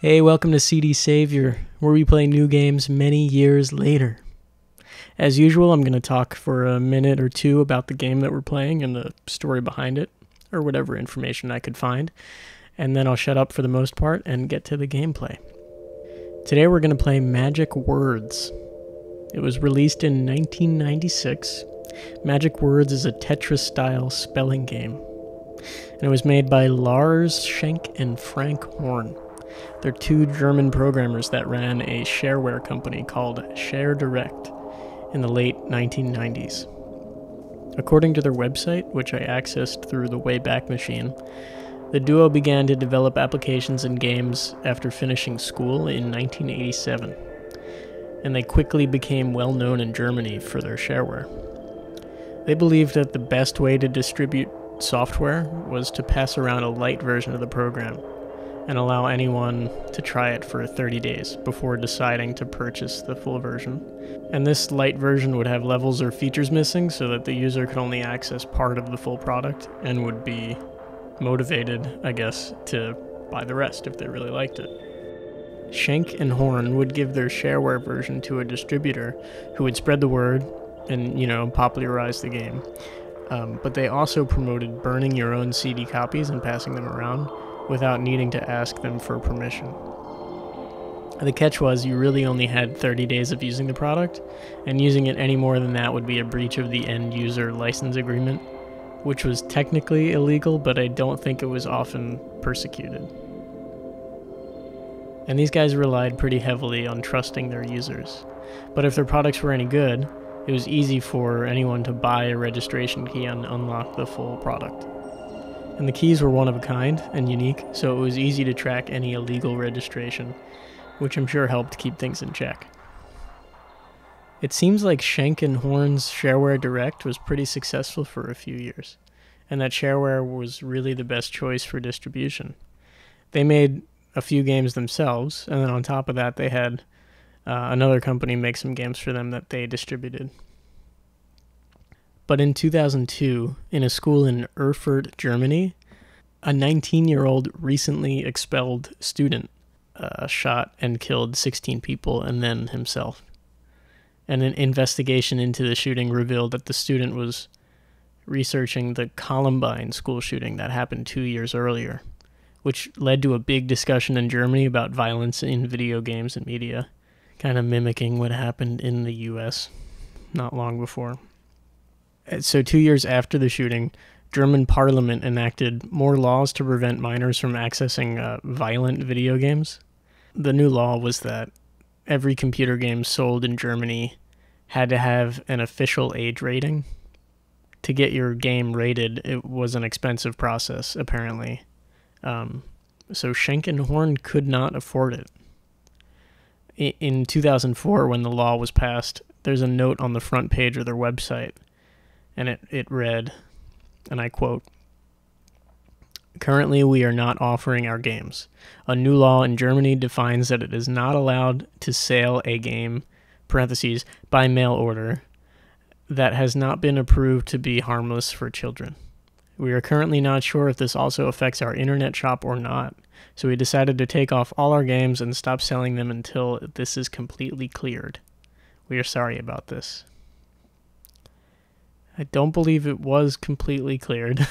Hey, welcome to CD Savior, where we play new games many years later. As usual, I'm going to talk for a minute or two about the game that we're playing and the story behind it, or whatever information I could find, and then I'll shut up for the most part and get to the gameplay. Today we're going to play Magic Words. It was released in 1996. Magic Words is a Tetris-style spelling game, and it was made by Lars Schenk and Frank Horn. They're two German programmers that ran a shareware company called ShareDirect in the late 1990s. According to their website, which I accessed through the Wayback Machine, the duo began to develop applications and games after finishing school in 1987, and they quickly became well known in Germany for their shareware. They believed that the best way to distribute software was to pass around a light version of the program and allow anyone to try it for 30 days before deciding to purchase the full version. And this light version would have levels or features missing so that the user could only access part of the full product and would be motivated, I guess, to buy the rest if they really liked it. Schenk and Horn would give their shareware version to a distributor who would spread the word and, popularize the game. But they also promoted burning your own CD copies and passing them around without needing to ask them for permission. The catch was you really only had 30 days of using the product, and using it any more than that would be a breach of the end-user license agreement, which was technically illegal, but I don't think it was often persecuted. And these guys relied pretty heavily on trusting their users. But if their products were any good, it was easy for anyone to buy a registration key and unlock the full product. And the keys were one of a kind and unique, so it was easy to track any illegal registration, which I'm sure helped keep things in check. It seems like Schenk and Horn's Shareware Direct was pretty successful for a few years, and that shareware was really the best choice for distribution. They made a few games themselves, and then on top of that they had another company make some games for them that they distributed. But in 2002, in a school in Erfurt, Germany, a 19-year-old recently expelled student shot and killed 16 people and then himself. And an investigation into the shooting revealed that the student was researching the Columbine school shooting that happened 2 years earlier, which led to a big discussion in Germany about violence in video games and media, kind of mimicking what happened in the US not long before. So 2 years after the shooting, German parliament enacted more laws to prevent minors from accessing violent video games. The new law was that every computer game sold in Germany had to have an official age rating. To get your game rated, it was an expensive process, apparently. So Schenk and Horn could not afford it. In 2004, when the law was passed, there's a note on the front page of their website, and it read, and I quote, "Currently, we are not offering our games. A new law in Germany defines that it is not allowed to sell a game, parentheses, by mail order, that has not been approved to be harmless for children. We are currently not sure if this also affects our internet shop or not, so we decided to take off all our games and stop selling them until this is completely cleared. We are sorry about this." I don't believe it was completely cleared,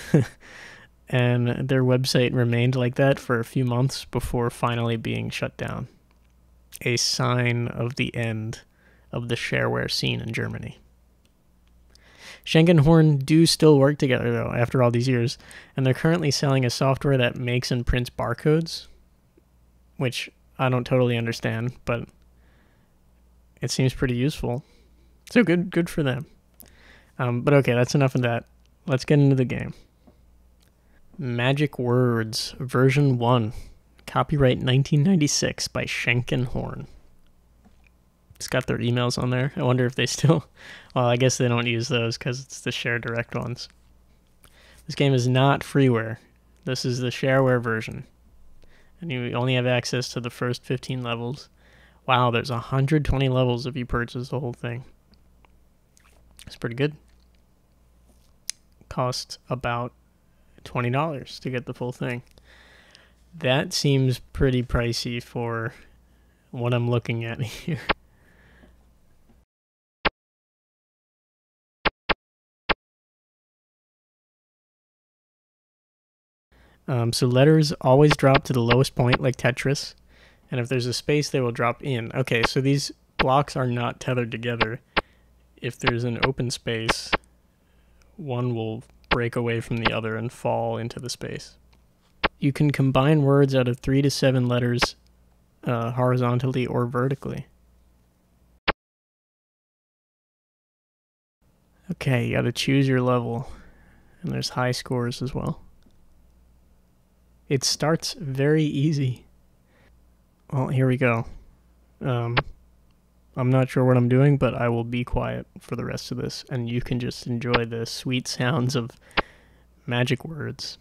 and their website remained like that for a few months before finally being shut down. A sign of the end of the shareware scene in Germany. Schenk and Horn do still work together, though, after all these years, and they're currently selling a software that makes and prints barcodes, which I don't totally understand, but it seems pretty useful. So good for them. But okay, that's enough of that. Let's get into the game. Magic Words, version 1. Copyright 1996 by Schenk and Horn. It's got their emails on there. I wonder if they still... Well, I guess they don't use those because it's the ShareDirect ones. This game is not freeware. This is the shareware version. And you only have access to the first 15 levels. Wow, there's 120 levels if you purchase the whole thing. It's pretty good. Cost about $20 to get the full thing. That seems pretty pricey for what I'm looking at here. So letters always drop to the lowest point, like Tetris, and if there's a space, they will drop in. Okay, so these blocks are not tethered together. If there's an open space, one will break away from the other and fall into the space. You can combine words out of 3 to 7 letters horizontally or vertically. Okay, you gotta choose your level, and there's high scores as well. It starts very easy. Well, here we go. Um, I'm not sure what I'm doing, but I will be quiet for the rest of this, and you can just enjoy the sweet sounds of magic words.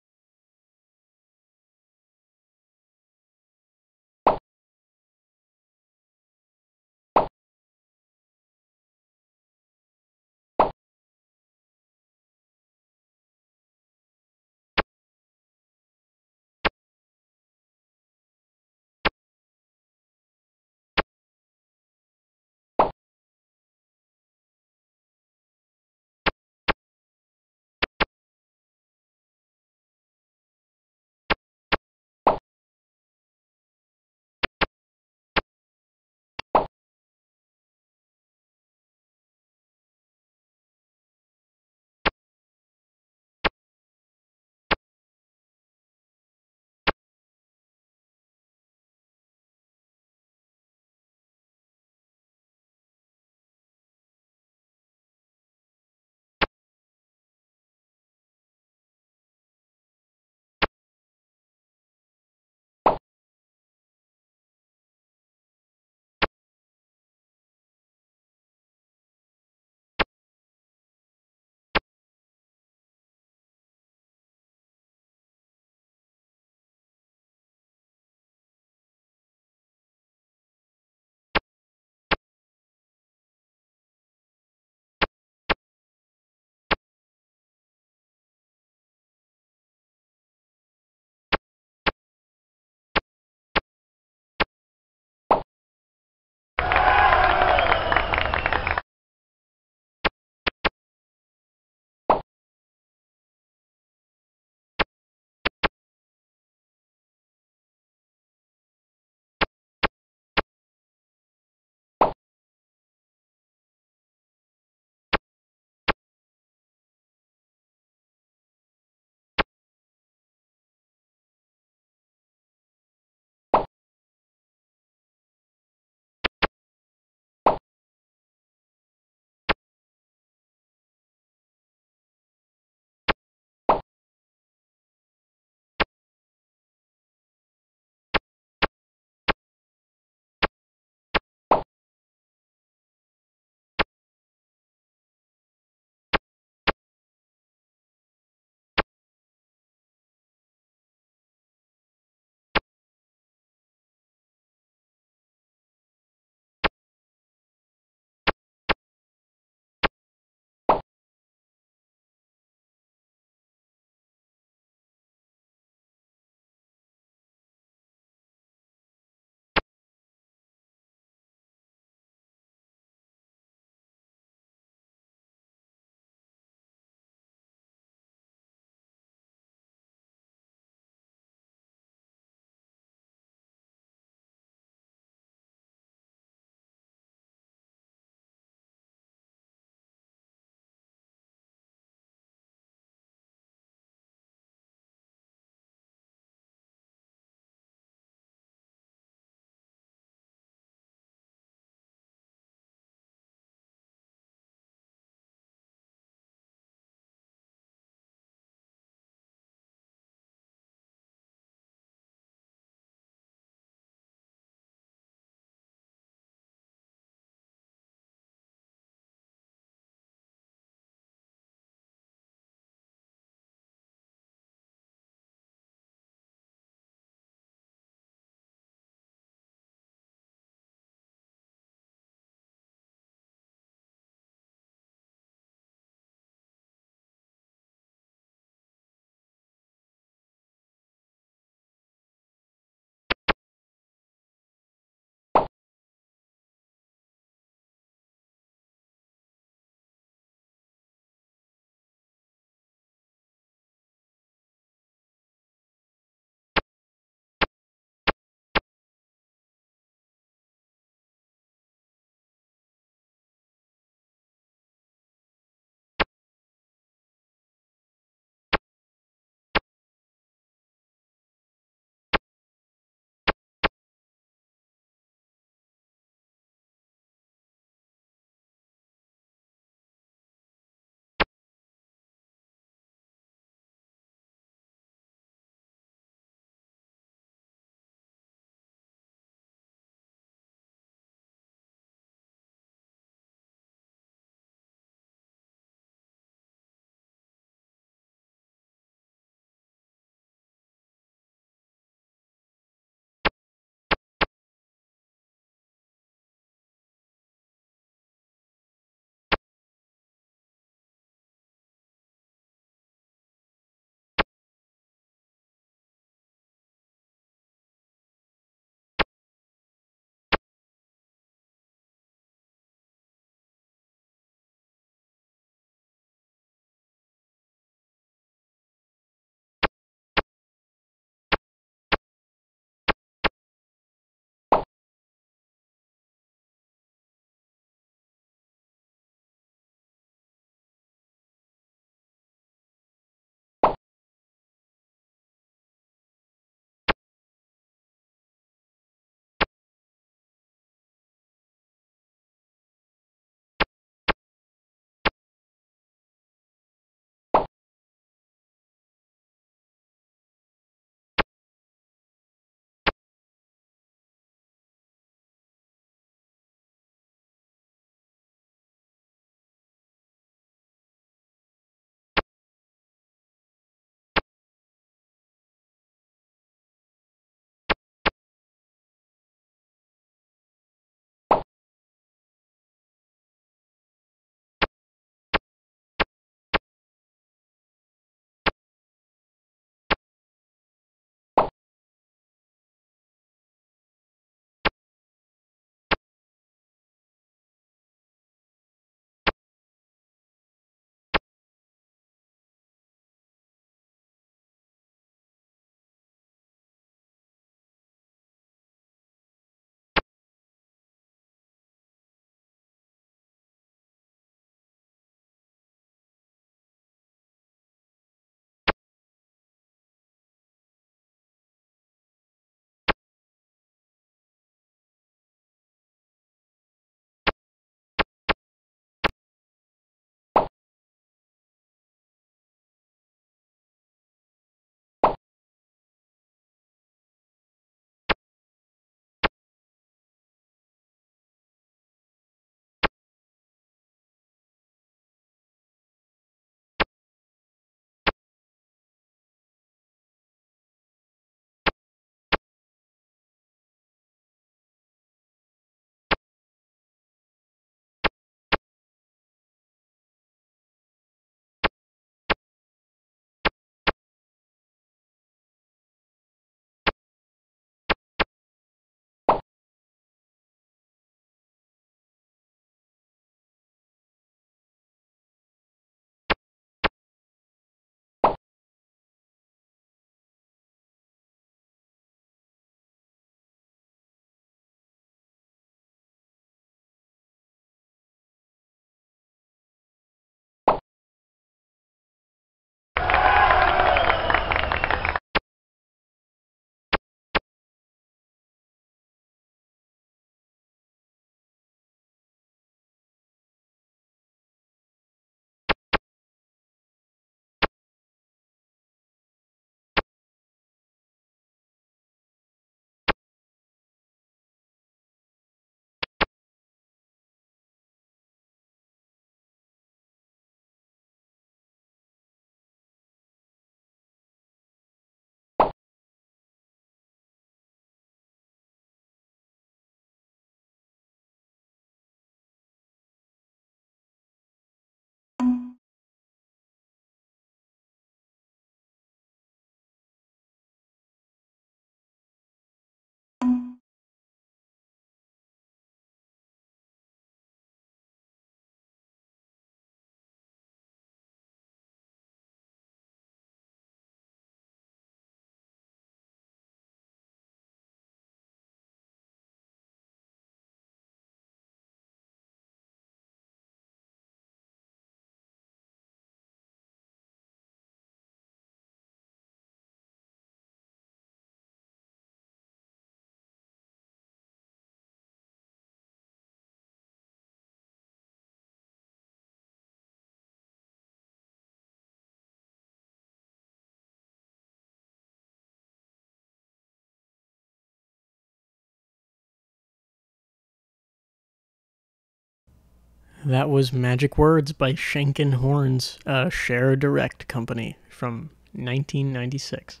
That was Magic Words by Shank & Horns, a Share Direct company from 1996.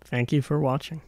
Thank you for watching.